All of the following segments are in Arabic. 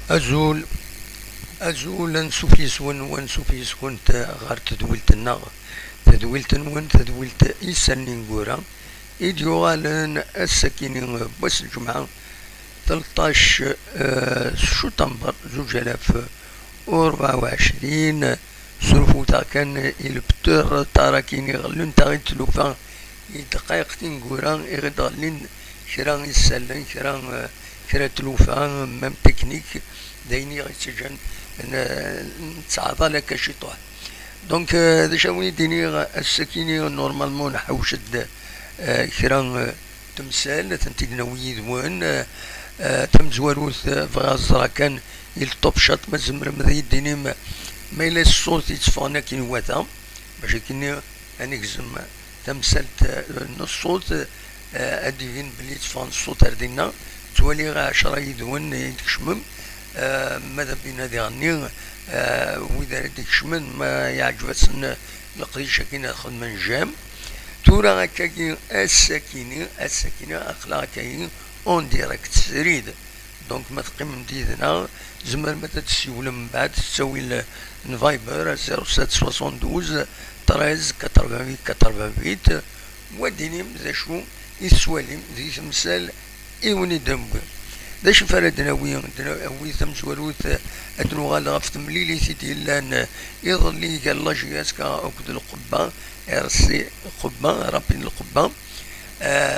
أزول نشوف يسون ونشوف يسون غير تدويلتنا تدويلت إيسان نقورا إيديوغالن السكينين بس الجمعة 13 شتنبر 2024 سلفوتا كان البتور تاراكيني غلون تاغي تلوفا دقائق تنقورا إغدالين كرا يسالن كرا تلوفا مام تكنيك دايني غيتسجن نتعاطى لك شطوح دونك هذا شاوني ديني السكيني نورمالمون نحوشد كرا تمثال تنتيدنا ويدوان تمزواروث فغازرا كان الطوب شات ما زمر مذي ديني ما إلا الصوت يتفانا كي نواتا باش كيني انكزم تمثلت الصوت اديفين بلي تفان الصوت اردينا تولي غا 10 يدوان يتكشمم ماذا بينا دي غني وإذا ردك شمن ما يعجبسن لقريشة كينا خدمة جام تورا هكاكي السكينة أخلاقي اون ديريكت سريد دونك ما تقيم ديدنا زمر ما تتسيول من بعد تسوي الفايبر 0772 13 88 88 وديني ذا شو يسوالي ذي تمثال إيوني دمبو داش فردنا وي تمزوروث ادنو غالغف مليلي سيدي لان يظل قال الله جياسكا اوكد القبه ارسي قبه رابين القبه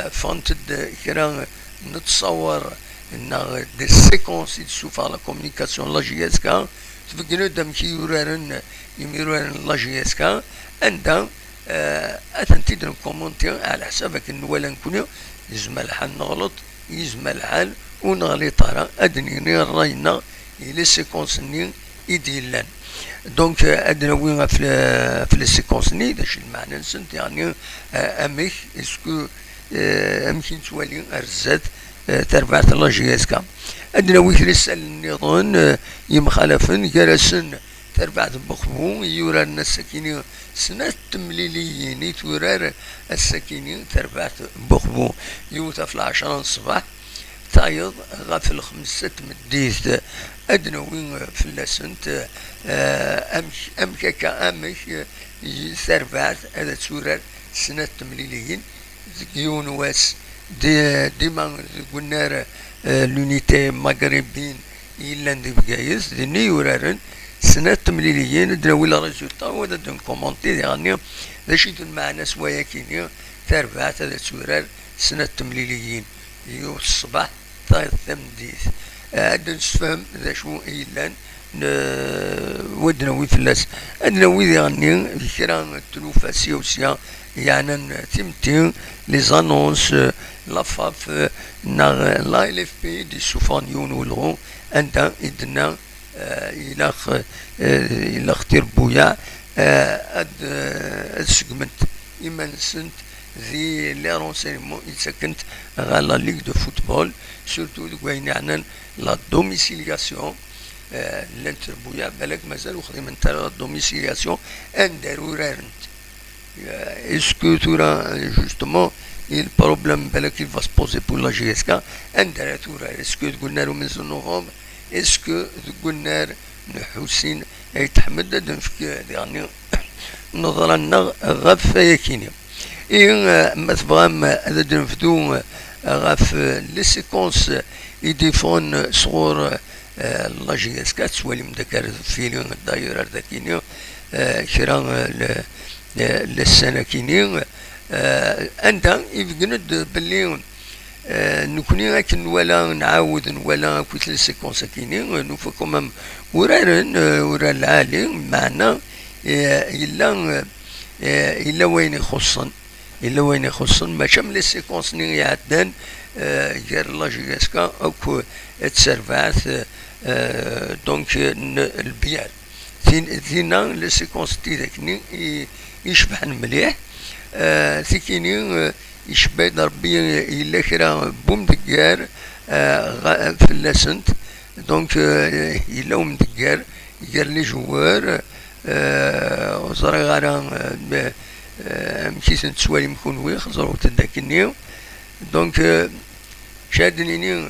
فانتد كرا نتصور ان دي سيكونس تشوف على كومونيكاسيون لا جياسكا تفكروا دم كي يميرون لا جياسكا عندها اتنتي كومونتي على حسابك انه ولا نكون يزمل الحال نغلط يزمل الحال ونغلي طارا ادنيني راينا الى سيكونس ني يديلان دونك ادنا وين في لي سيكونس ني داش المعنى نسنت يعني اميك اسكو امكن توالي ارزات تربعت الله جياسكا ادنا وين رسال النظام يمخالفن جرسن تربعت بخبو يورا السكيني سنة تمليليين تورار السكيني تربعت بخبو يوتا في 10 الصباح تايض غاف الخمسة مديث أدنى وين في اللسنت أمكاكا أمك ثربات هذا تورار سنة تمليليين يون واس ديما قلنا لونيتي مغربين إلا ندي بقايس دي نيورارن سنة تمليليين أدنى ولا ريزولتا ودا دون كومونتي يعني ذا شي المعنى سوايا كيني ثربات هذا تورار سنة تمليليين يو الصباح طاير ثمديث عاد نسفهم ذا شو إيلان ودنا وي فلاس عندنا وي يعني كرا تلوفا سيوسيا يعني تمتين لي زانونس لافاف لا ال اف بي دي سوفانيون ولغو عندها إدنا إلى اختير بويا السجمنت إما نسنت ذي لي رونسينمون يتسكنت على لا ليغ دو فوتبول سورتو دوين يعني لا دوميسيلياسيون لانتربويا بالك مازال وخدم انت لا دوميسيلياسيون ان ضرورارنت اسكو تورا جوستومون البروبليم بالك il va se poser pour la GSK ان تورا اسكو قلنا له من نوفمبر اسكو قلنا حسين يتحمد دنفك يعني نظرا غف يكيني ما تبغام هذا دنفدو غاف لي سيكونس يديفون صغور لا جي اس 4 سوالي مذكر فيلم الدايره ذاكيني كرا للسنه كيني انت يفقند باللي نكوني لكن ولا نعاود ولا كنت لي سيكونس كيني نوفا كومام ورا العالم معنا الا وين يخصن ما شام لي سيكونس ني يعدان غير لا جي اس كا او تسرفات دونك البيار ثينا لي سيكونس تاعك يشبح مليح ثيكيني يشبه ربي الا كرا بوم دكار في اللاسنت دونك الا وم دكار يقال لي جوار وزرا غارا مشيت نتسوالي مكون ويخ زرو تداكني دونك شادنيني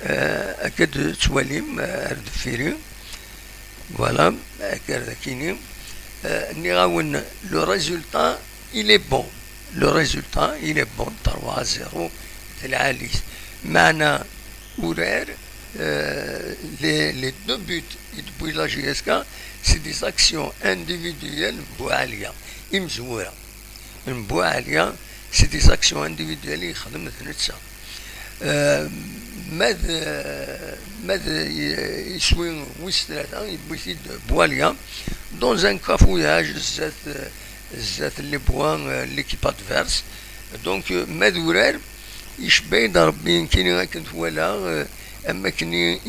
أكد تواليم أردفيري فوالا هكذا كيني ني غاون لو ريزولتا إلي بون لو ريزولتا إلي بون 3-0 العالي معنا ورار les deux buts depuis la JSK c'est des actions individuelles بوعالية مزورة بوعالية c'est des actions individuelles يخدم ثنتسا ماذا يسوي وستراتا يبوثيد بواليا dans un cafouillage زات اللي بوا l'équipe adverse donc ماذا ورار يشبه يضرب كيني راك ولا اما كني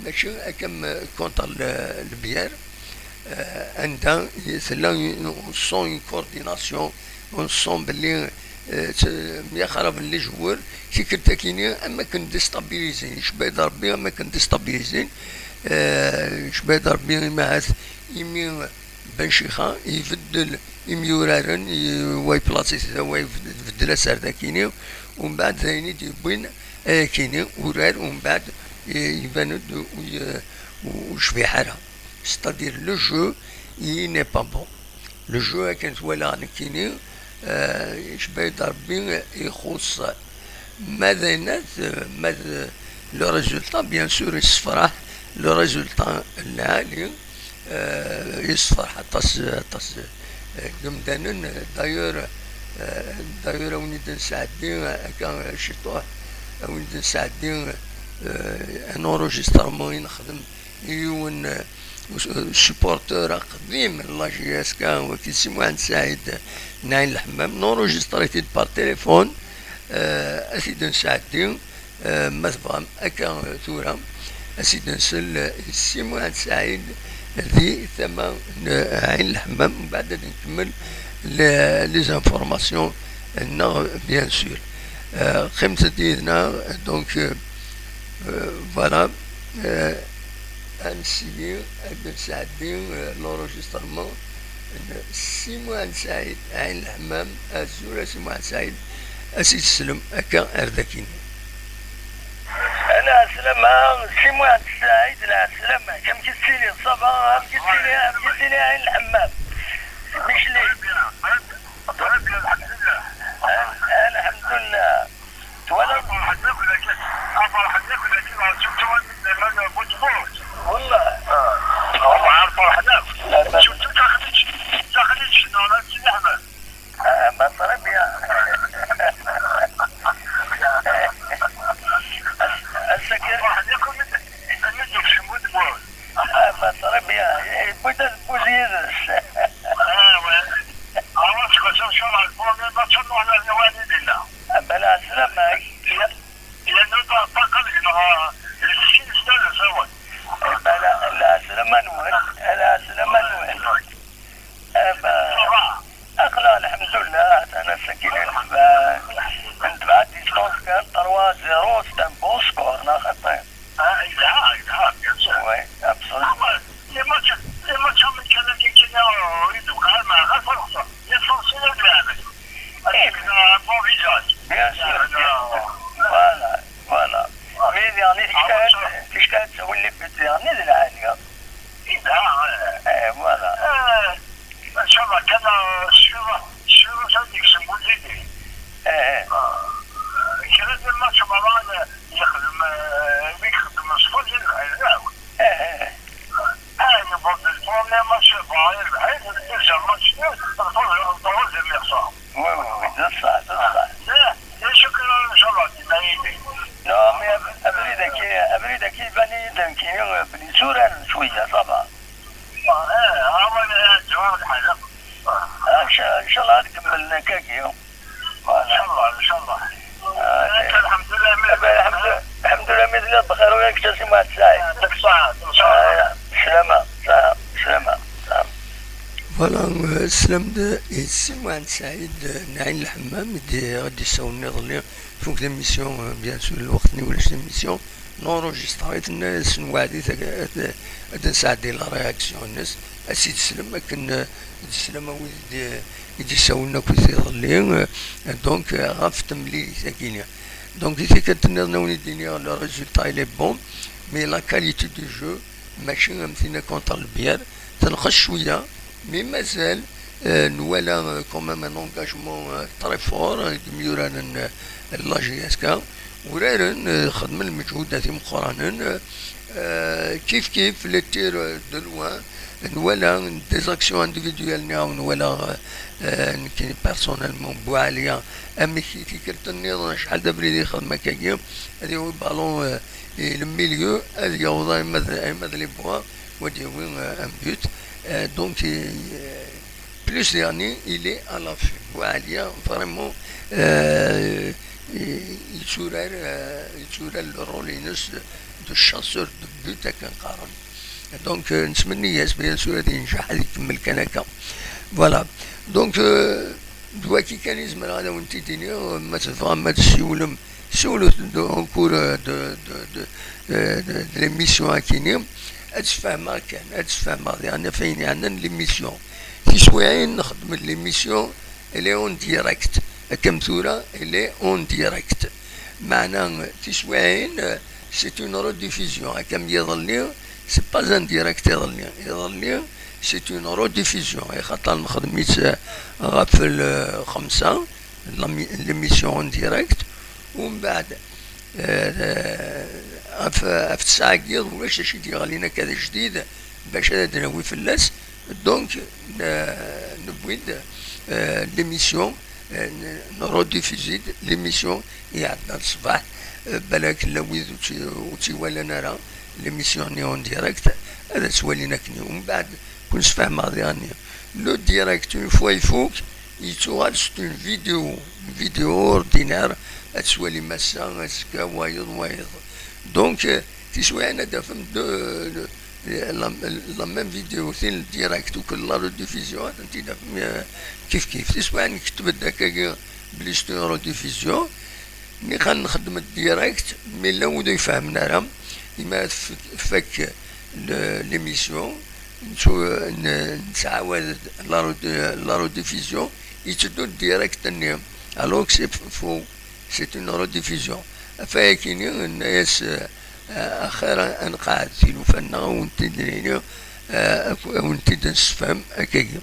ماشي كم كونتر البيار عندها ثلا سون كورديناسيون ونصون باللي يخرب لي جوار كي كنت كيني اما كن ديستابيليزين يشبه يضرب بيه اما كن ديستابيليزين يشبه يضرب بيه معاث يمين بنشيخه يفدل يميورارن ويبلاصي ويفدل ساردا كيني ومن بعد ثاني تيبين كيني ورار ومن بعد يباند وشبي حالها c'est-à-dire le jeu il n'est pas bon le jeu كانت ولا كيني يشبه يضرب بيه يخص ماذا لو ريزولتا بيان سور يصفر لو ريزولتا العالي يصفر حتى قمدانن دايور ونيد نساعدين كان شطوح ونيد نساعدين ان اونجسترمون نخدم يون سبورتور قديم لا جي اس كا وكي سمو عند سعيد ناين الحمام نونجستريتي بار تليفون اسيد نساعدين مثلا اكا ثورة اسيد نسل سمو عند سعيد ذي ثما عين الحمام من بعد نكمل لي زانفورماسيون هنا بيان سور خمسة ديالنا دونك فوالا نسيي نساعدين لونجسترمون سيمو عن سعيد عين الحمام الزورة سيمو عن سعيد اسيد السلم هكا ارداكيني انا سلامة سيمو عن سعيد لا سلامة كم كتسيلي الصباح كتسيلي عين الحمام مش لي الحمد لله تولد والله هم عارفوا حداك شفت تاخذ شنو لا تحمل ما طلب يا السكر واحد ياكل منك شمود بول ما طلب يا بوزيد عرفت كنت شو على الفون ما تشنو على الوالد الله بلا سلامك لانه طاقه انها الشيء استاذ سوا لا سلمان وين لا سلمان وين اقلا الحمد لله انا سكين الحبان انت بعد ديسكونس كان 3-0 c'est un bon score لا خطين اذهاب وي ابسولوت les matchs هم كانوا يريدوا قال ما غفر يفصلوا بهذا كنا بون فيزاج بيان سور فوالا مي ديرني فاش كانت تسوي لي ديرني العالية فوالا ان شاء الله كان شو هذيك سمو زيدي كان الماتش مع بعض يخدم صفر يلعب يبغى البروبليم ماتش باير بحيث يرجع الماتش طول زي ما يخسر وي صح لا شكرا ان شاء الله تلاقيني نعم ابريدك بني دنكي بني سورة شوية طبعا عمل جواب الحلقة ان شاء الله نكمل كاكي ان شاء الله الحمد لله مثل بخير وياك جالسين مع الساعي يعطيك الصحة ان شاء الله سلامة فوالا سلام سيمو عن سعيد نعين الحمام غادي يساوني ظلي فوق ليميسيون بيان سور الوقت ولاش ليميسيون نونجستريت الناس نوعدي هذا نساعدي لا رياكسيون الناس اسيد سلم لكن السلامة ويدي يساونا كي ظلي دونك غاف تملي ساكينة دونك إذا كنتنا نولي لو ريزولتا إلي بون مي لا كاليتي دو جو ماشي مثلنا كونتر البيار تنقص شويه مي مازال نوالا كومام ان انجاجمون تري فور ميورانا لا جي اس كا ورارن خدم المجهودات مقرانا كيف لي تير دو لوان نوالا ديزاكسيون انديفيدويال نوالا كاين بيرسونيلمون بوعاليه اما كي كنت النظام شحال دابا خدمه كاكيا هذه هو البالون الميليو هذه يوضع ايماد لي بوا ودي وين ان بوت دونك بلوس يعني il est à l'affût وعاليه فريمون يشورر الرول ينس دو شاسور دو بوت كنقارن دونك نتمنى ياس بيان سور غادي ينجح غادي يكمل كان هكا فوالا دونك دوا كي كان يزمر هذا وانت ديني ما تفهم ما تسولم سولو دو كور دو ليميسيون كاينين اتفاهمها كان اتفاهمها يعني فين عندنا ليميسيون في سوايعين نخدم ليميسيون الي اون ديريكت كم ثورة الي اون ديريكت معنى في سوايعين سي اون روديفيزيون كم يظل سي با ان ديريكت يظل سي اون روديفيزيون خاطر نخدميت غاف الخمسة ليميسيون اون ديريكت ومن بعد في 9 كيض واش شي ديال علينا كذا جديد باش هذا نوي في اللاس دونك نبويد ليميسيون نروديفيزيد ليميسيون يعدنا الصباح بالك لويد وتيوالا نرى ليميسيون نيون ديريكت هذا تولينا كني ومن بعد كنت فاهم يعني لو ديريكت اون فوا يفوق يتوغال سيت اون فيديو اوردينير تسوالي مسا سكا وايض دونك تسوى انا دافم لا ميم فيديو ثين ديريكت وكل لا روديفيزيون انت دافم كيف تسوى اني كتبت هكاكا بليستو روديفيزيون مي خنخدم الديريكت مي لا ودو يفهمنا راه يما فك ليميسيون نتعاود لا روديفيزيون يتدو الديريكت النيم الوغ سي فو سي اون روديفيزيون فاكيني الناس اخيرا انقعد في الفنا ونتدريني ونتدنسفهم هكاكا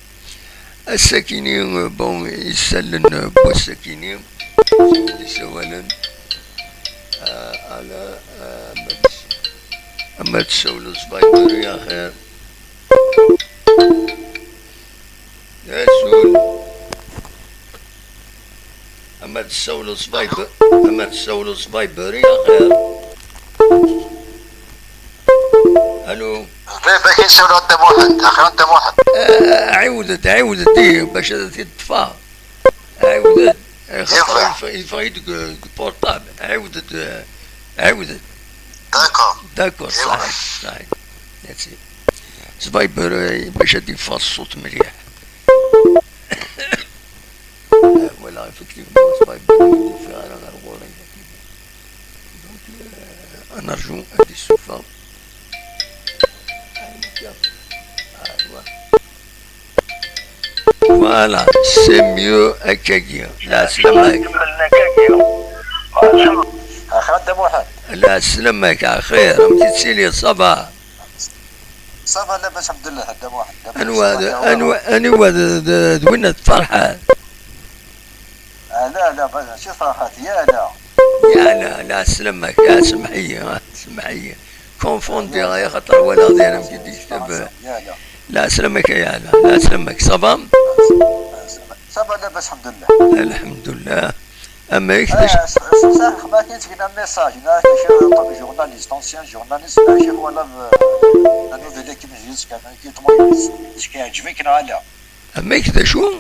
الساكنين بون يسلن بو الساكنين سوالا على اما تسولو سبايبر يا خير يا سول اما تسولو سبايبر يا خير الو باش نسولو قدام واحد اخي قدام واحد عاودت ديه باش تطفى عاودت يفايدك البورطابل عاودت داكور صحيح هاتي سبايبر باش يدفى الصوت مليح ولا افكتيفمون سبايبر يدفى على غوري دونك نرجو هادي السوفة فوالا سي ميو هكاكيا لا سلامك اخي قدام واحد لا سلامك على خير راك تسيلي صباح صافا لاباس الحمد لله قدام واحد انو دوينا فرحان لا ماشي فرحات لا سلامك يا سمحية كونفوندي يا خاطر ولا داير يمكن تكتب لا سلامك لا سلامك صافا لاباس الحمد لله اما هيك صح ما كاين فينا ميساج انا كنشوف جورناليست انسيان جورناليست ماشي ولا نوفيل كيما جيت كان اش كيعجبك لا اما هيك شو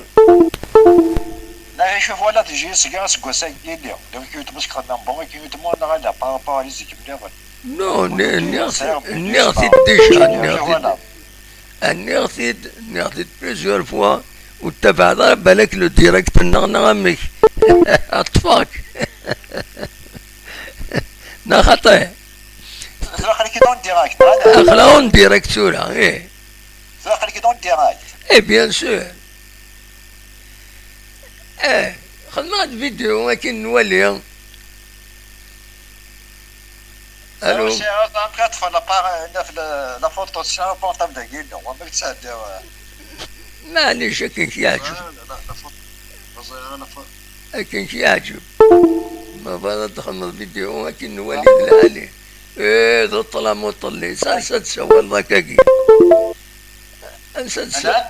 لا شوف ولا تجي سكا سكوسا يدي دونك يتمسك خدام بون كي يتمو انا غادا بارابور لي زيكيب ديال نو نغثيد بليزيور فوا وتبع بالك لو ديريكت نغمك اطفاك نخطي خليك دون ديريكت خلاون ديريكت سورة ايه خليك دون ديريكت ايه بيان سور خدمات فيديو ولكن نولي الو. سي تدخل في لا فوتو سي بونطابل داكين وما كتساعد. معليش كاين شي يعجب، لا فوتو كاين شي يعجب. ما بغا دخلنا الفيديو لكن نولي عليه. ايه ذو الظلام والطلي سادسة والله كاكي سادسة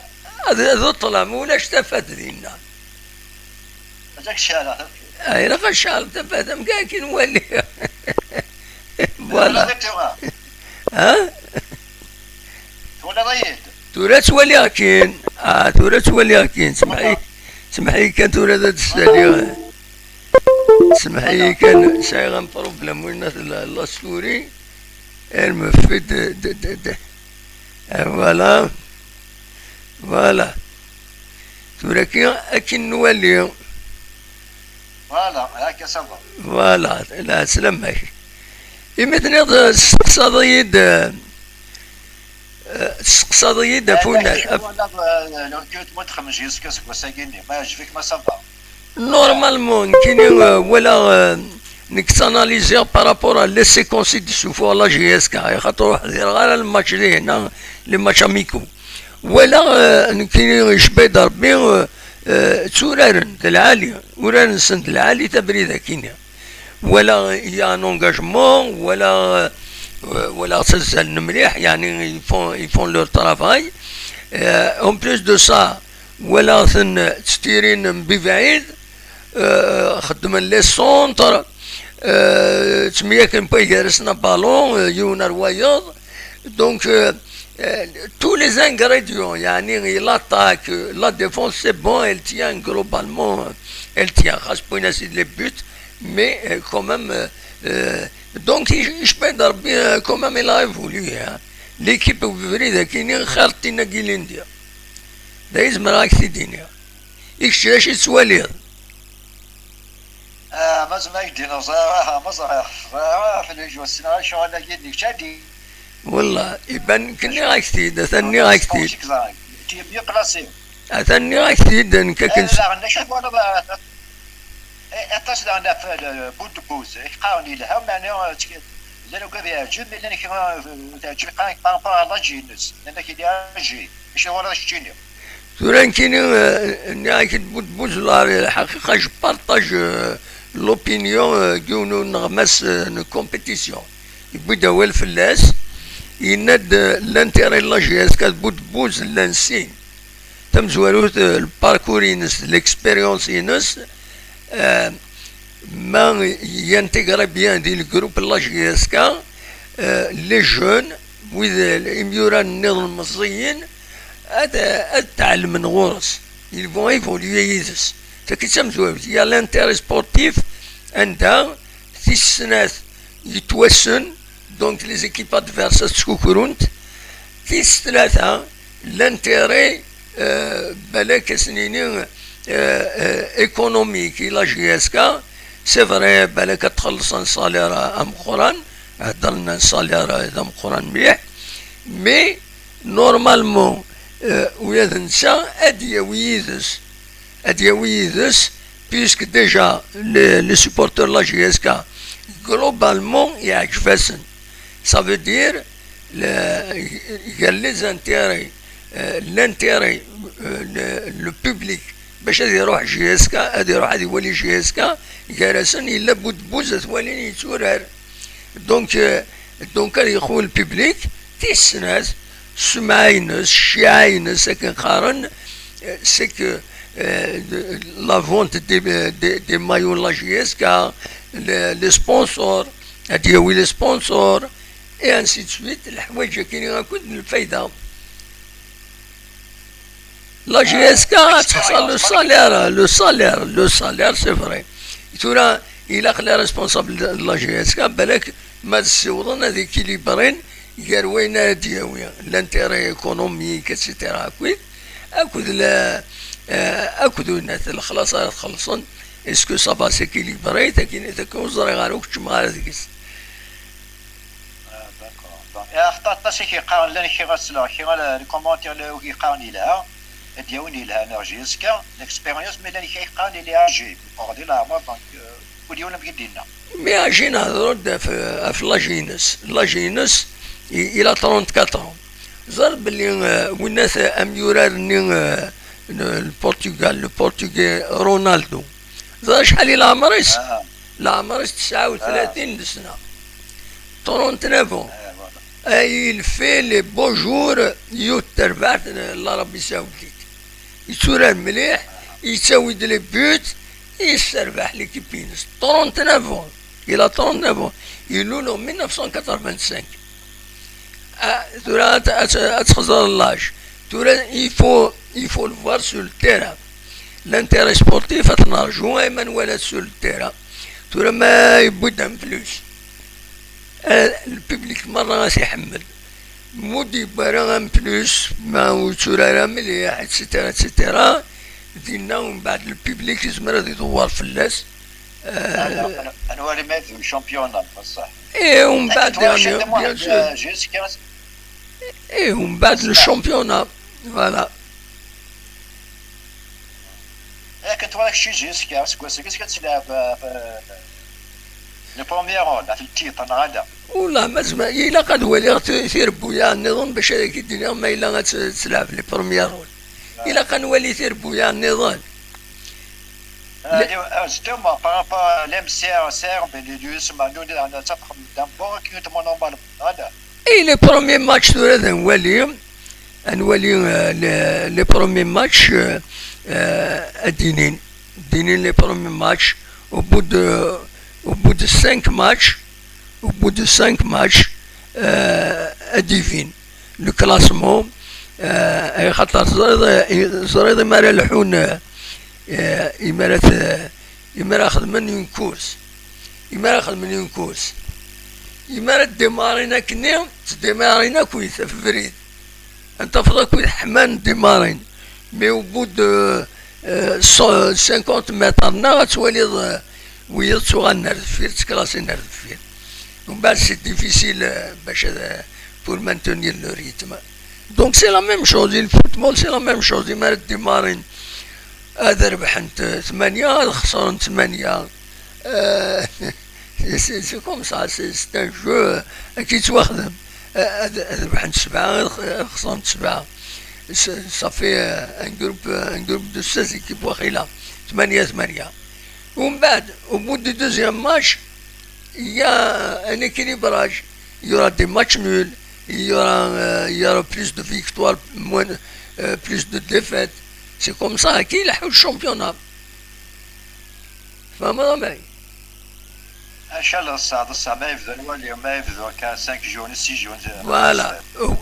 ذو الظلام ولا اشتفت ذينا هذاك الشارع اي راه الشهر تفات كاكي نولي. فوالا ها ولا ضيد تورا تولي كاين تورا تولي كاين. سمحي كان تورا ذات السالي سمحي كان شي غن بروبليم وين لا ستوري المفيد فوالا فوالا تورا كاين نولي فوالا هاكا صافا فوالا. لا سلام ماشي مثلا اقتصادية فونا لو كنت متخمج يسكس وساقيني ما يعجبك ما صافا نورمالمون كاينين ولا نكساناليزي بارابور لي سيكونسي دي سوفو لا جي اس كا خاطر واحد غير الماتش اللي هنا لي ماتش اميكو ولا كاينين شبيد ربي تورارن العالية وران سند العالي تبريده كاينه ولا يا ان انغاجمون ولا تسلسل مليح يعني يفون لور ترافاي اون بليس دو سا ولا تستيرين ببعيد خدم لي سونتر تسمية كان با يجرسنا بالون يونا روايض دونك tous les ingrédients يعني l'attaque la défense c'est bon, elle tient globalement, elle tient خاص بوينا سيد لي بوت mais quand même donc je peux dire quand même il a évolué l'équipe فريدة كاينين خالطين كيلينديا دايز مراك الدنيا يكشاش يتواليض ما زعما ديناصور ما صراحه في الجو السنه شو انا قلت لك شادي والله يبان كني غاكتيد ثاني غاكتيد تي بيو كلاسي ثاني غاكتيد نكاكن لا نشوف انا بقى اتصل انا في بود بوز قاوني لها معناها لانه كان يعجب لان تعجب قاك بامبا على جينس لان كي جي مش هو راه شتيني توران كاين ناكد بود بوز الحقيقه جو بارطاج لوبينيون كونو نغمس كومبيتيسيون يبدا هو الفلاس يناد لانتيري لا جي اس كات بود بوز لانسين تم زوالوت الباركور ينس ليكسبيريونس ينس ما ينتيغرا بيان دي الجروب لا جي اس كا لي جون وذ الاميوران النظام المصريين هذا التعلم من غورس ils vont évoluer يدس تكي تمزوالوت يا لانتيري سبورتيف عندها 6 سنوات يتوسن دونك لي زيكيب ادفيرس تشكوكرونت في ثلاثة لانتيري بلاك سنينين ايكونوميك لا جي اس كا سي فري بلاك تخلص صالير ام قران هضرنا صالير ام قران مليح مي نورمالمون ويا نسا اديا ويدس بيسك ديجا لي سوبورتور لا جي اس كا globalement يعجبسن ça veut dire il y a les intérêts l'intérêt le public باش هذا يروح جي اس كا هذا يروح هذا يولي جي اس كا جالسن الا بود بوزة ولين يتورر دونك هذا يخو الببليك تيسناس سمعينس شعينس هكا قارن سي كو la vente des maillots la GSK, les sponsors, les sponsors, et ainsi de suite. الحوايج كاينين غنكون الفايدة. La GSK تخسر le salaire c'est vrai. تورا إلا خلا responsable de la GSK بالك ما تسيوضن هذيك كيليبرين غير وين هادية l'intérêt économique etc. أكود لا أكدو الناس الخلاص خلصن اسكو صافا سيكيليبري تكون وزري غاروك تما هذيك اختار شي كيقاون لنا شي غسلا شي لي كومونتير اللي كيقاوني لها دياوني لها نرجيسكا الاكسبيريونس ملي اللي كيقال لي عجيب وغادي العمر دونك وديونا بيدينا مي اجي نهضرو في لاجينس الى 34 زار بلي وناس ام يورارني البرتغال رونالدو زار شحال العمريس العمريس 39 سنه 39 il fait les beaux jours يتربع العربي السعودية يتورى مليح يساوي لي بوت يستربح ليكيبينس 39 الى 39 يلولو 1985 تورا تخزر لاج تورا il faut le voir sur le terrain l'intérêt sportif تنرجو ايمن sur le terrain تورا ما يبودهم فلوس الببليك مرة غاس يحمل مودي برا بلوس ما وتورا مليح اتسيتيرا اتسيتيرا دينا ومن بعد الببليك يزمر يدور في اللاس انا ولي ماذو شامبيون بصح ومن بعد ومن بعد الشامبيونا فوالا كنت وراك شي جيسكا كنت كتلعب في لو بروميير رول في التيتر غادا والله ما زعما الا قد ولي ثير بويا النظام باش هذاك الدنيا ما الا غتلعب لي بروميير رول الا كنولي ثير بويا النظام justement par rapport à l'MCR serbe et les ما نودي عندنا تفهم دامبور كي نتمنى نورمال هذا اي لي بروميير ماتش تورا نولي لي بروميير ماتش دينين لي بروميير ماتش au bout de 5 matchs أديفين لو كلاسمون خاطر زريض يمارا لحون يمارا خذ من كورس يمارا ديمارينا كني ديمارينا كويس في فريد انت فضل كويس حمان ديمارين مي au bout de 50 متر غتولي ويض سوغا نردفير تكلاسي نردفير ومن بعد سي ديفيسيل باش بور مانتونير لو ريتم دونك سي لا ميم شوز الفوتبول سي لا ميم شوز يما ديمارين هذا ربحت 8 هذا خسرن 8 سي كوم سا سي ان جو كي تواخدم هذا ربحت 7 خسرن 7 صافي ان جروب دو 16 ايكيب واخيلا 8 ومن بعد au bout du deuxième match il y a un équilibrage il y aura des matchs nuls il y aura plus de victoires plus de défaites c'est comme ça qu'il a eu le championnat فاهمة معي ان شاء الله الصعب ما يبذل اليوم ما يبذل كان 5 جون 6 جون فوالا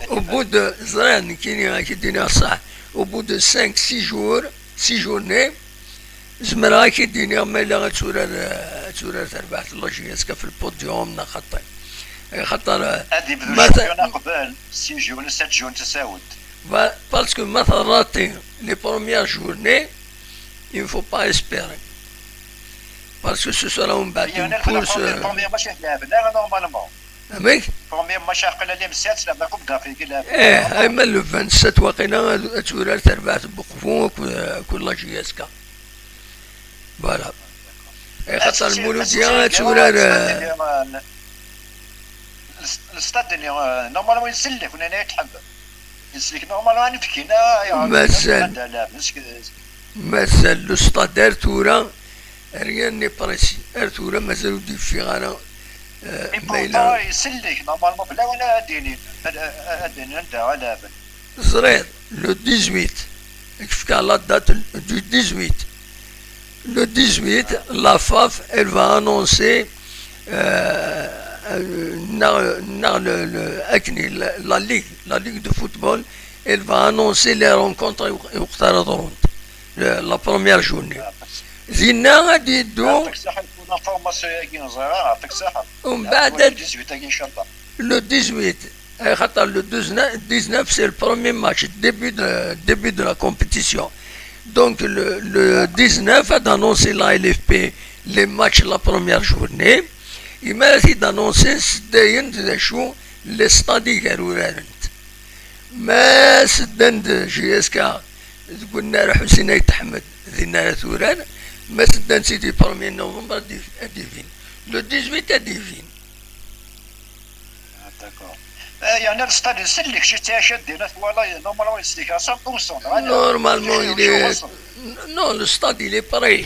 au bout de زران كاين كيدينا صح au bout de 5 6 journées زمرا كي الدنيا ما الا غتورا تربحت لاجياسكا في البوديوم خاطر هادي بدو قبل 6 جون 7 جون تساوت باسكو مثلا راتي لي بروميير جورني il faut pas espérer parce que ce sera من بعد une course البروميير ماشي لعبنا نورمالمون اميك البروميير ماشي قلنا لي مسات لعبنا كوب دافريك اما لو 27 واقيلا تورا تربحت بقفون كل لاجياسكا فوالا خاطر المولودية تورا الستاد نورمالمون يسلك وانا يتحب يسلك نورمالمون نفكينا مازال لو ستاد تورا ريان ني بريسي تورا مازالو دي في غانا مايلا يسلك نورمالمون بلا وانا اديني انت على زرير لو 18 كيف كان لا دات دو 18 Le 18, la FAF, elle va annoncer la Ligue de football, elle va annoncer les rencontres la première journée. زينا غادي يدو ومن بعد لو 18 خاطر لو 19 c'est le premier match début de la compétition. Donc le 19 a annoncé la LFP les matchs la première journée. Il m'a dit d'annoncer les stades. Mais c'est de GSK قلنا حسين يتحمد ذينا ثوران ما سدان سيدي 1 نوفمبر ديفين لو 18 ديفين. داكور. يعني الستاد يسلك شي تاشد دينا والله نورمالمون يسلك 100%. نورمالمون نو لو ستاد il est pareil.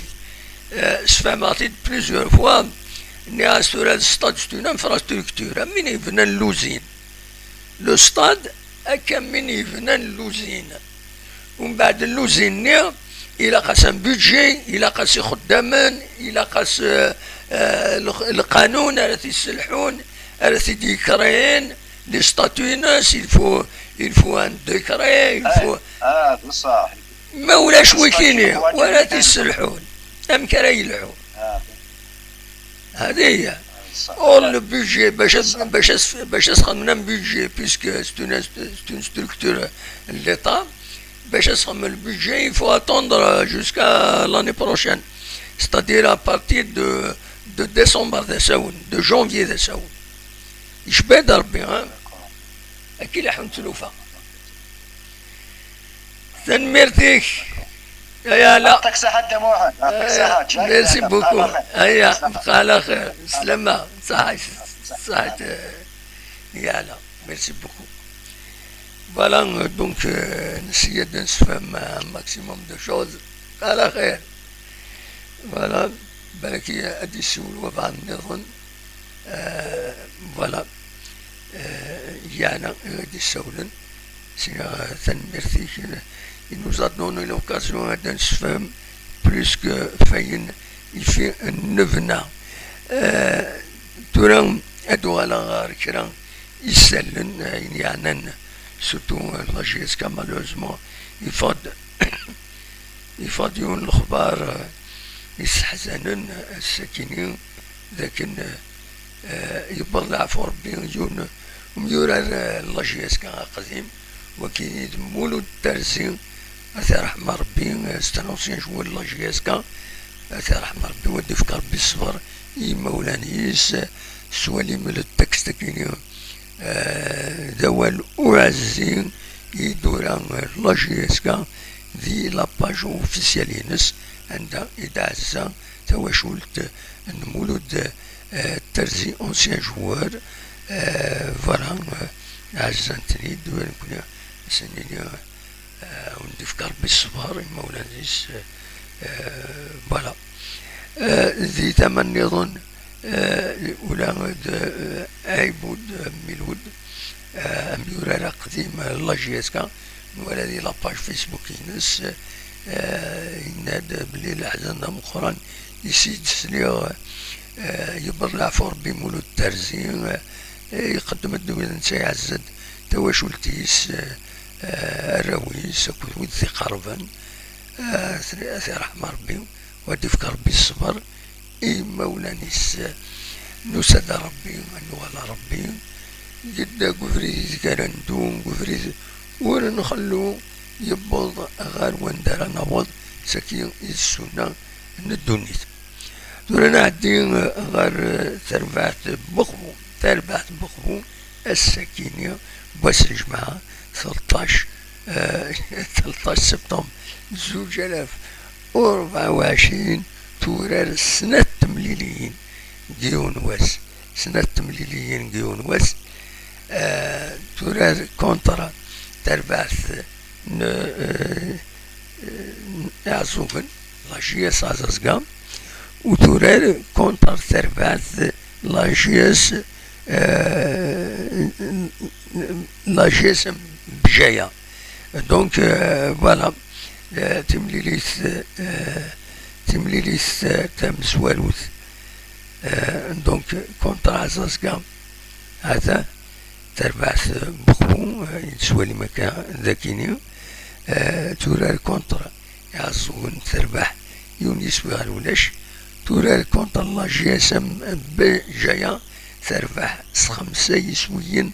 سفهمتي بليزيور فوا ني ستور الستاد سيت اون انفراستركتور من يبنى اللوزين لو ستاد هكا من يبنى اللوزين ومن بعد اللوزين ني إلا قاس ان بودجي إلا قاس خداما إلا قاس القانون راه تيسلحون راه تيديكريين لي ستاتويناس il faut ان ديكري il faut بصح ما ولاش ويكيني ولا تيسلحون ام كرا يلعون. هذه هي اول لو بودجي باش تخمم بودجي بيسكو سي اون ستركتور ليطا باش تخمم البودجي il faut attendre jusqu'à l'année prochaine c'est-à-dire à partir de décembre de janvier يشبه ربي اكيد راح نتلوفا. تنميرتك يا لا يعطيك صحة دموعك يعطيك صحة. ميرسي بوكو. هيا بقى على خير سلامة صحة يا لا ميرسي بوكو. فوالا دونك نسيا دو نفهم ماكسيموم دو شوز على خير. فوالا بالك هادي السؤال وبعد نظن فوالا يانا غادي السؤال تنميرتك. Il nous a donné l'occasion de se faire plus que fayin. Il fait 9 ans. Durant Edouard Kiran, il s'élève, il y a un surtout la GSK malheureusement. Il faut dire الأخبار يستحزنون الساكنين لكن يبلع في ربي يجون وميورا لا GSK قديم وكي مولود الترسي أثي رحمة ربي ستانوسيان جوال لا GSK أثي رحمة ربي ودي فكر ربي الصبر مولانيس سوالي من التكست كيني دوال أعزين يدوران لا GSK ذي لاباج اوفيسيالينس عندها إدعزة تواشولت مولود الترزي أونسيان جوار فران عزنتني دوال كنا سنيني وندي فكر بالصبر مولانيس فوالا ذي ثمن نظن ولا عيبود ميلود ميورا قديم لا GSK ولا ذي لاباج فيسبوك ينس يناد بلي الأحزان مؤخرا يسيد سليغ يبرلع فور بمولود الترزي يقدم الدولة نساي عزد تواشولتيس الراويس كود ذي قربان ثري رحمة ربي ودي فكر ربي الصبر مولانيس نسد ربي ونوالى ربي جدا قفريز كارندون قفريز ونخلو يبوض غار وندر نوض سكين السنة ندونيت دورنا عدين غار تربعت بخبو السكينة بس الجماعة 13 سبتمبر 2024 تورار سنة تمليليين جيون واس تورار كونترا تربعث يعزوغن لاجيس عزازقام وتورار كونتر تربعث لاجيس بجاية دونك فوالا تمليليس تمسوالوث دونك كونتر عزازقام هذا تربعث بخبو يتسوالي مكان ذاكيني تورار كونتر يعزون تربح يونيس وغالولاش تورار كونتر لا GSM بجاية تربح 5 يسويين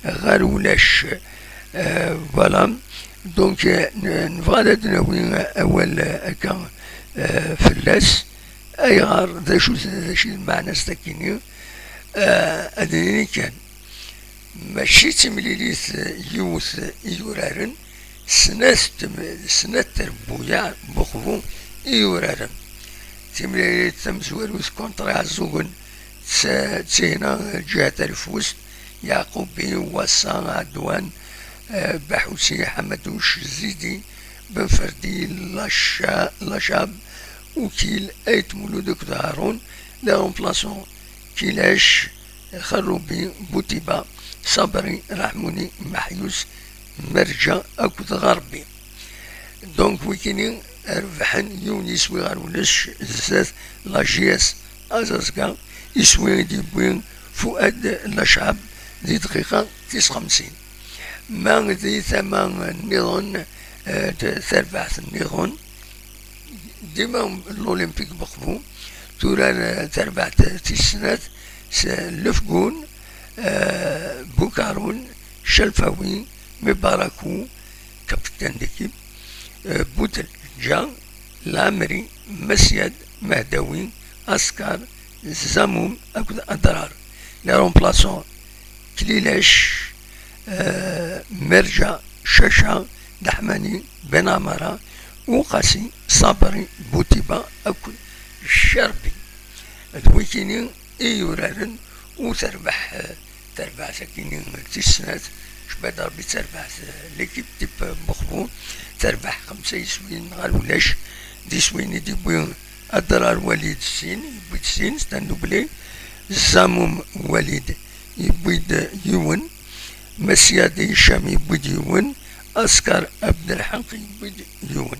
غالولاش فوالا دونك نبغى ناوي أول أكا فلاس أي غار ذا شو المعنى ستاكيني أدنيني كان ماشي تمليليث يوث يورارن سنة تربويا بخفو إيورارم تملي تمزور وسكونترا عزوغن تسينا جهة الفوس يعقوب بن وصان عدوان بحوسي حمدوش الزيدي بن فردي لشاب وكيل ايت مولودك هارون لا رومبلاسون كيلاش خروبي بوتيبا صبري رحموني محيوس مرجع اكد غربي دونك ويكيني ربحن يونس وغارولش زاد لاجياس ازازكا يسوي دي بوين فؤاد لشعب دي دقيقة 59 ما دي ثمان نيرون تربعت النيرون ديما الأولمبيك بقبو توران تربعت تسنات لفقون بوكارون شلفاوي مباركو كابتن ديكيب بوتل جان لامري مسيد مهدوي أسكار زموم أكد أدرار لي رومبلاسون كليلاش مرجع شاشا دحماني بن عمارة وقاسي صابري بوتيبا أكل الشربي الويكيني إيورارن وتربح سكينين تسنات شبه ضربي تربح ليكيب تيب بخبو تربح 5 يسوين غالولاش دي سوين دي بوين أدرار وليد السين يبويد السين ستاندو بلي زاموم وليد يبويد يون مسياد هشام يبويد يون أسكر عبد الحق يبويد يون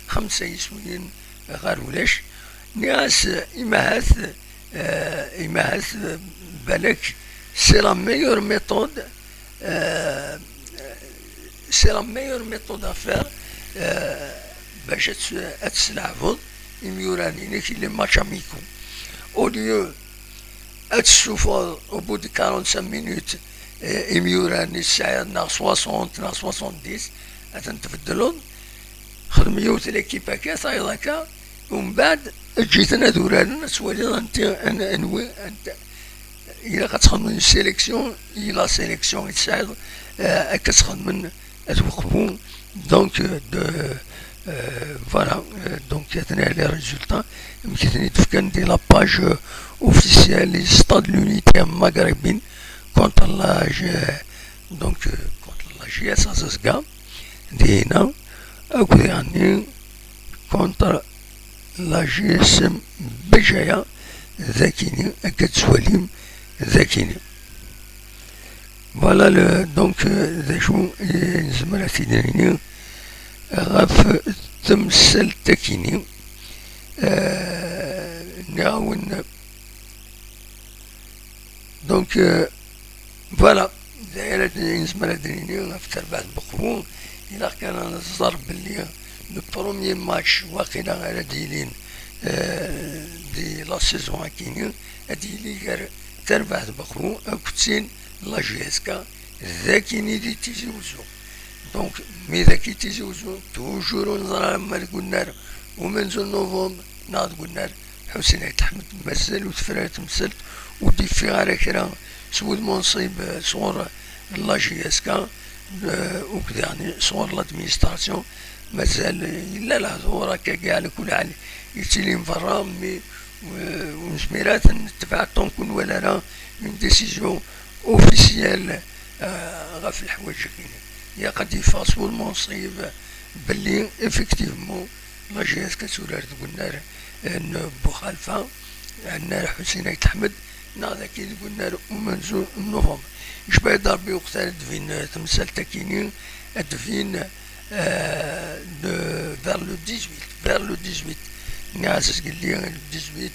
5 يسوين غالولاش ناس إماهاث بالك سي لا ميور ميثود افير باش تسلعفض يميورانينك اللي ماتش اميكو او ليو تشوفوا او بو دي 45 مينوت يميوراني الساعه ناقص 60 ناقص 70 تنتبدلون خدميو ليكيب هكا صاير هكا ومن بعد جيتنا دوران سوالي انت انوي انت إلا كتخدم من السيليكسيون إلا سيليكسيون يتساعد كتخدم من توقفو دونك فوالا دونك كتني لي ريزولتا يمكن تفكن دي لاباج اوفيسيال لي ستاد لونيتي مغربين كونتر لاج دونك كونتر لا جي اس ازازكا دي هنا اكو يعني كونتر لا جي اس بجايا ذاكيني كتسواليم ذاكيني فوالا دونك ذا شو نزمر تيديني غاف تمثل تاكيني نعاون دونك فوالا دايرة نزمر تيديني غاف تربعت بقبول إلا كان نظر بلي لو بروميي ماتش واقيلا غير ديلين دي لا سيزون هاكيني هادي غير تربعت بقبول أكتسين لا جيسكا ذاكيني دي تيزوزو دونك مي ذاكي تيزوزو توجور نظرا لما قلنا ومنزل نوفمبر ناض قلنا حسين عيد أحمد مازال وتفرار تمثل ودي في على كرا سود منصب صور لا جيسكا وكذا يعني صور لادمينستراسيون مازال إلا لا ظهور هكا كاع على كل حال يتسلم فرا مي ومسميرات نتبع طونكون ولا لا اون ديسيزيون اوفيسيال غاف الحوايج كاينين يا قد يفاصلوا المنصب بلي افكتيفمون لا جي اس كتولار قلنا بو خلفه عندنا حسين عيد أحمد ناضا كي قلنا ومنزول نوفمبر يشبه ضربي وقتها دفين تمثال تاكيني دفين vers le 18 ناس قال لي 18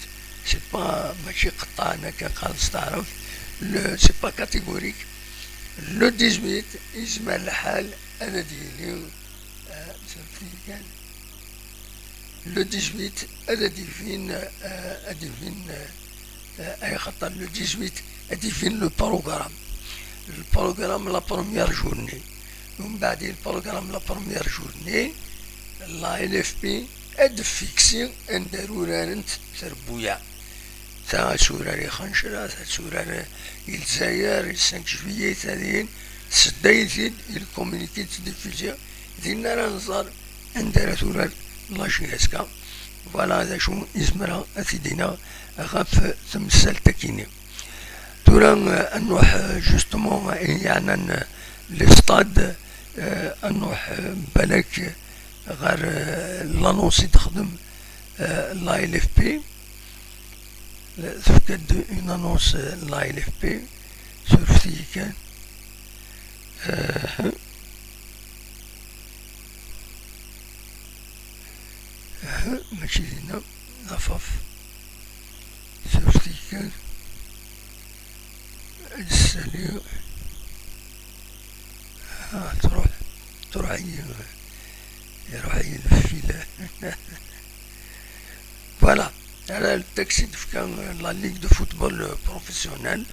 سي با ماشي قطع هكا خالص تعرف سي با كاتيغوريك لو 18 يجمع الحال انا ديالي كان لو 18 هذا ديفين اي خطر لو 18 ديفين لو بروغرام لا بروميير جورني ومن بعد البروغرام لا بروميير جورني لا ال اف بي اد فيكسي ندارو رانت تربويا تا سوراري خنشرة تا سوراري الجزائر 5 جويلية هذين سدايتين الكومونيكي ديفوزيا دينا راه نزار عندها تورار لاشياسكا فوالا هذا شو يزمرها أثيدينا غاف تمثال تاكيني تورا نروح جوستومون يعني لستاد نروح بالك غير لانونسي تخدم لا ال اف بي تفكد اون انونس لا ال اف بي سورفتي كان ماشي دينا ضفاف سورفتي كان السليو تروح يروح يلفيله فوالا على التاكسي كان لا ليغ دو فوتبول بروفيسيونيل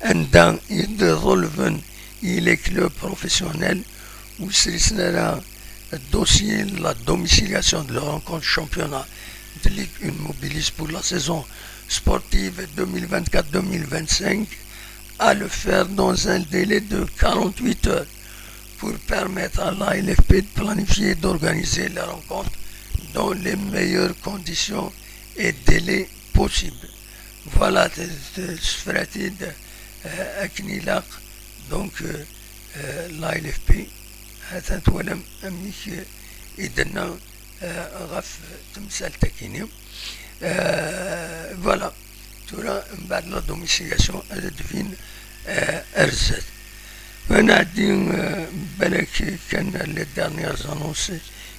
عندها يدظلفن إلى كلوب بروفيسيونيل وسرسنا لها الدوسيي لا دوميسيلياسيون دو رونكونتر شامبيونات de Ligue 1 mobilise pour la saison sportive 2024-2025 à le faire dans un délai de 48 heures pour permettre à la LFP de planifier et d'organiser la rencontre dans les meilleures conditions et délais possibles. Voilà, Sfratid Aknilaq, donc la LFP, Atantoualam Amik Idena Raf Temsal Takini. Voilà, tout là, la domiciliation, elle devine RZ. ونعدين بالك كان les dernières annonces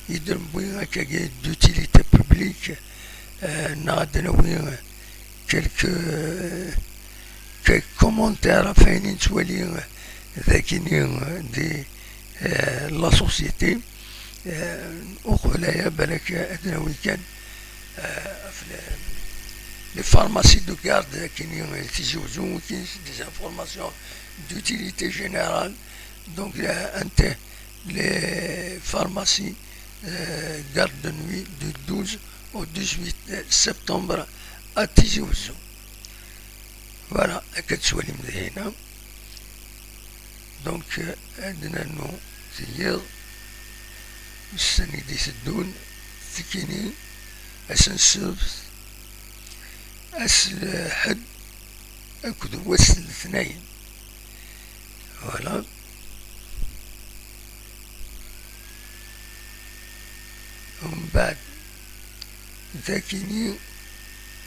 يدربوا كاجي d'utilité publique نعدنا وين quelques commentaires فاينين تولي ذاكينين دي لا سوسيتي وقبلايا بالك ادنا وين كان les pharmacies de garde qui ont des informations d'utilité générale. Donc, les pharmacies garde de nuit du 12 au 18 septembre à Tizi Ouzou. Voilà, donc, c'est hier, السنة سدون سكيني أسنسوف أسل حد أكد وسل اثنين فوالا ومن بعد ذاكيني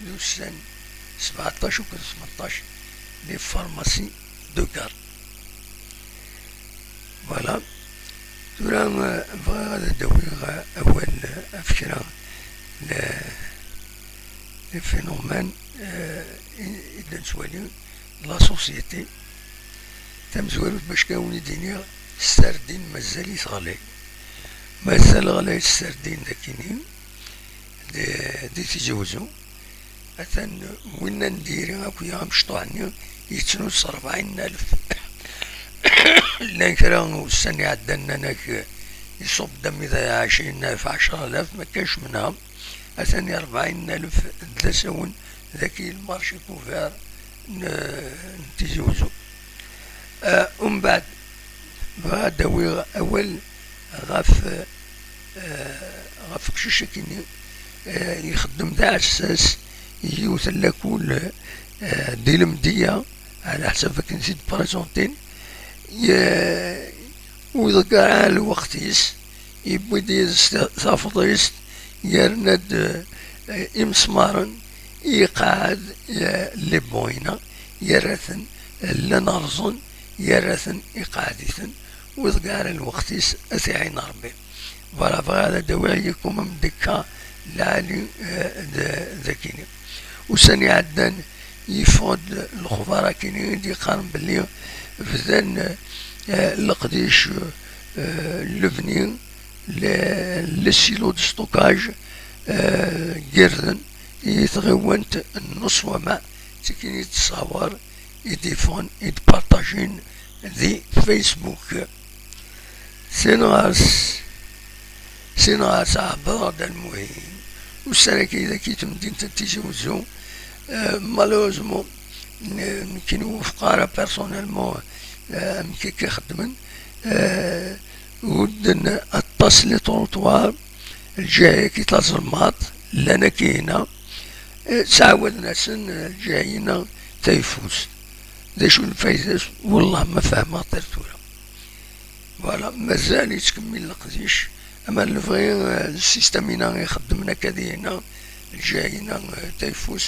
دوسان 17 وكل 18 لي فارماسي دو كارت فوالا تورا فغادا داوي أول أفكرا لي فينومين إذا نسوالي لا سوسيتي تمزوالو باش كاوني دينيا السردين مازال يتغلي مازال غلاي السردين داكيني دي تيجي وزو أثن وين نديري أكويا مشطوعني يتنوس 40,000 لان كرا السنة عدنا هناك يصب دمي ذا 20,000 10,000 ما كانش منها أثني 40,000 دلسون ذاكي المارشي كوفير نتيجي وزو ومن بعد داوي أول غاف قشيشة كيني يخدم ذا أساس يوثل كل دي المدية على حسب كي نسيت بريزونتين وذكر الوقتيس يبدي صافطيس يرند إمسمارن يقعد لبوينا يرثن لنرزن يرثن إقعادثن وذكر الوقتيس أثعين ربي فلا فهذا دواعي يكون من دكا لعلي ذاكيني وسني عدن يفود الخبراء كيني دي قارن باللي فذن لقديش لبني للسيلو دو ستوكاج جردن يتغونت النص وما تكين يتصور يديفون يتبارطاجين ذي فيسبوك سينغاس عباد المهم والسنة كي تمدين تتيجي وزو مالوزمو كي نوفقارا بيرسونيلمون كي خدمن ودن اتصل لي طروطوار الجاية كي تظلمات لنا كاينة سعود ناسن الجاينا تيفوز دا شو الفايدة والله ما فاهمها طيرتولا فوالا مازال يتكمل القديش اما الفغي السيستمينا يخدمنا كدينا الجاينا تيفوز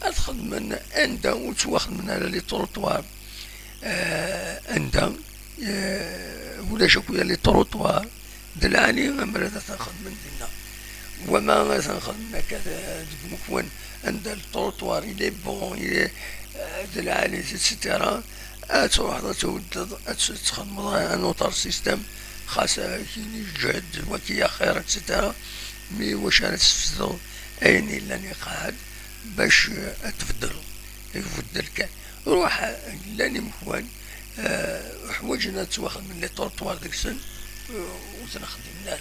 تخدم عندها وتواخد من على لي طروطوار عندها ولا شكويا لي طروطوار دلعني مرة تاخد من دينا وما تنخدم كذا مكون عند الطروطوار إلي بون إلي دلعني سترا تروح تودد تخدم ان اوتر سيستم خاصة كيني جهد وكي خير سترا مي واش انا تستفدو عيني لاني قاعد باش تفضلو يفضل كان روح لاني مكوان حوايجنا تواخد من لي طروطوار ديك السن وتنخدم لها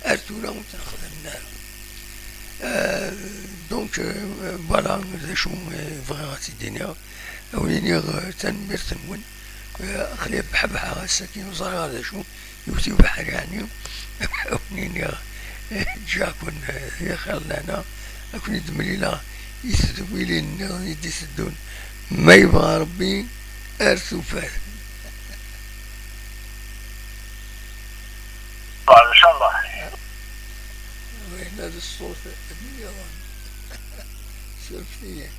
ارتولا وتنخدم لها دونك فوالا شو بغا تيديني وليني تنمير تنون خليه بحبحة الساكين وصار هذا شو يوتي بحر يعني ونيني جاكون يا خير لنا أكون يدملي لا يسدوي لي يدي سدون ما يبغى ربي أرثو فات ان شاء الله. وين هذا الصوت النيران شوف فيه